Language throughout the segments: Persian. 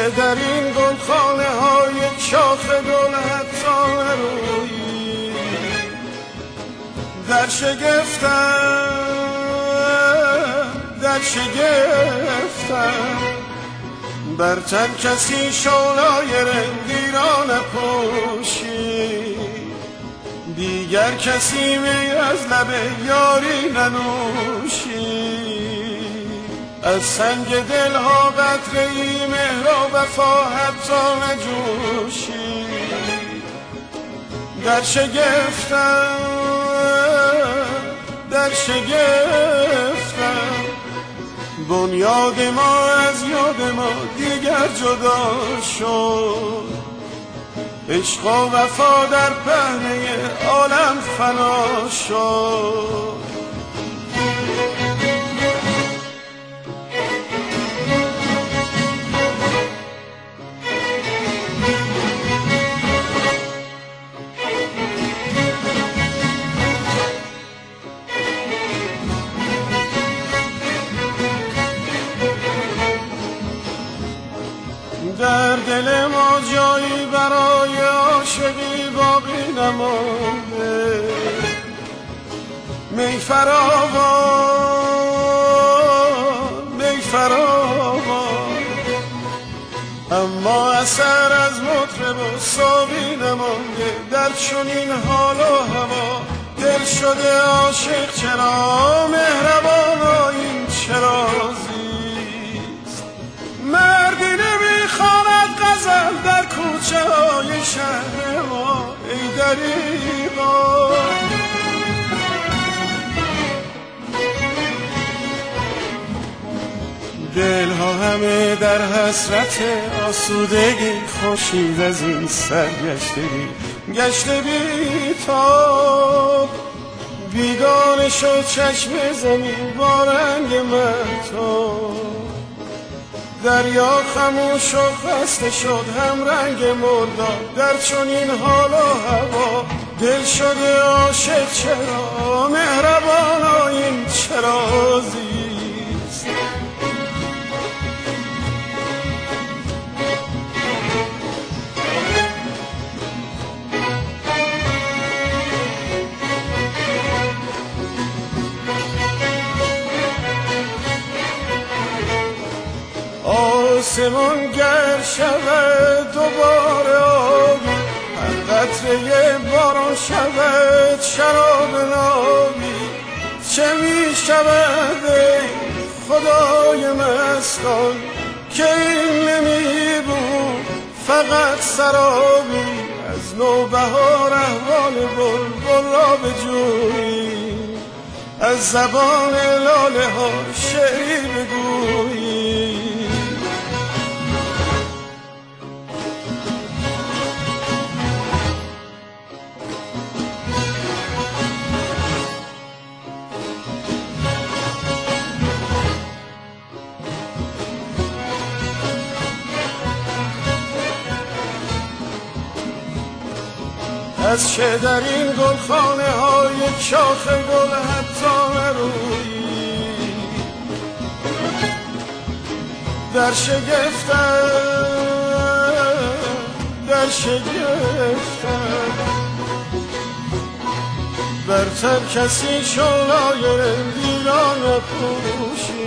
چه در این گلخانه ها یک شاخ گل حتی نرویی؟ در شگفتم برتر کسی شعلای رنگیران نپوشی، دیگر کسی می از لب یاری ننوشی. از سنگ دلها قطره‌ای مهر و وفا حتی نجوشی. در شگفتم بنیاد ما از یاد ما دیگر جدا شد. عشق و وفا در پهنه عالم فنا شد. در دل ما جایی برای عاشقی باقی نمانده. می فراوان اما اثر از مطرب و ساقی نمانده. در چنین حال و هوا دل شده عاشق چرا مهربانا این چرا زیست؟ مردی نمیخواند غزل در کوچه های شهر ما. ای دریغا دلها همه در حسرت آسودگی، خورشید از این سرگشتگی گشته بی تاب. بیگانه شد چشم زمین با رنگ مهتاب. دریا خموش و خسته شد هم رنگ مرداب. در چنین حال و هوا دل شده عاشق چرا مهربانا این چرا زیست؟ آسمان گر شود دوباره آبی، هر قطره باران شود شراب نابی. چه می شود ای خدای مستان که این نمی بود فقط سرابی. از نوبهار احوال بلبل را بجویی، از زبان لاله ها شعری بگویی. از چه در این گلخانه ها یک شاخ گل حتی نرویی؟ در شگفتم برتر کسی شعلای رنگیران نپوشی.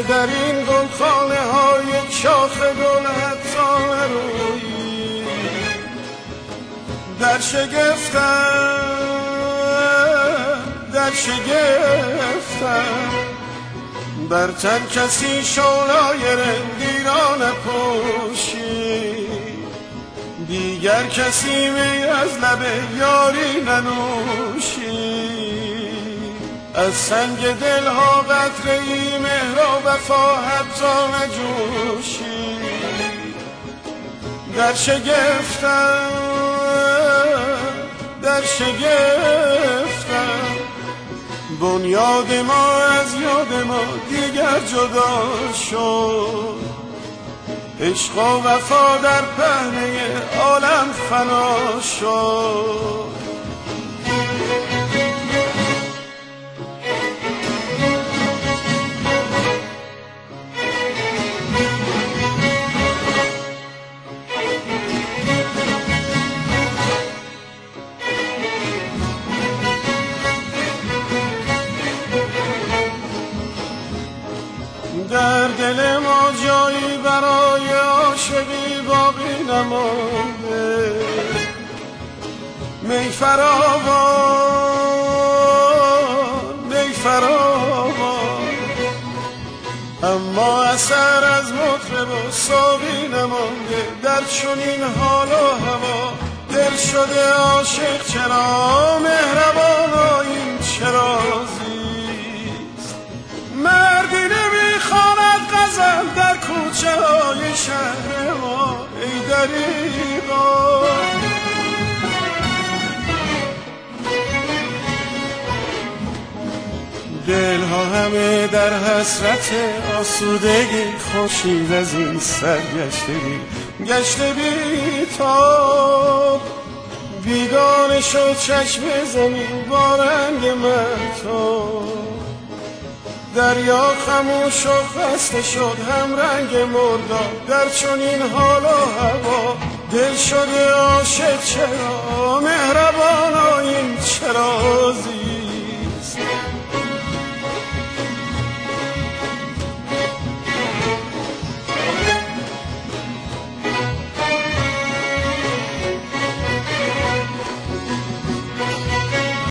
چه در این گلخانه های شاخ گل حتی نرویی؟ در شگفتم بر تن کسی شعلای رندی را نپوشی، دیگر کسی می از لب یاری ننوشی، از سنگ دلها قطره‌ای مهر و وفا حتی نجوشی. در شگفتم بنیاد ما از یاد ما دیگر جدا شد، عشق و وفا در پهنه عالم فنا شد. در دل ما جایی برای عاشقی باقی نمانده، می فراوان اما اثر از مطرب و ساقی نمانده. در چنین حال و هوا دل شده عاشق چرا مهربانا این چرا زیست؟ مردی نمیخواند غزل در کوچه های شهر ما، ای دریغا دلها همه در حسرت آسودگی، خورشید از این سرگشتگی گشته بی تاب، بیگانه شد چشم زمین با رنگ مهتاب، دریا خموش و خسته شد هم رنگ مرداب. در چنین حال و هوا دل شده عاشق چرا مهربانا این چرا زیست؟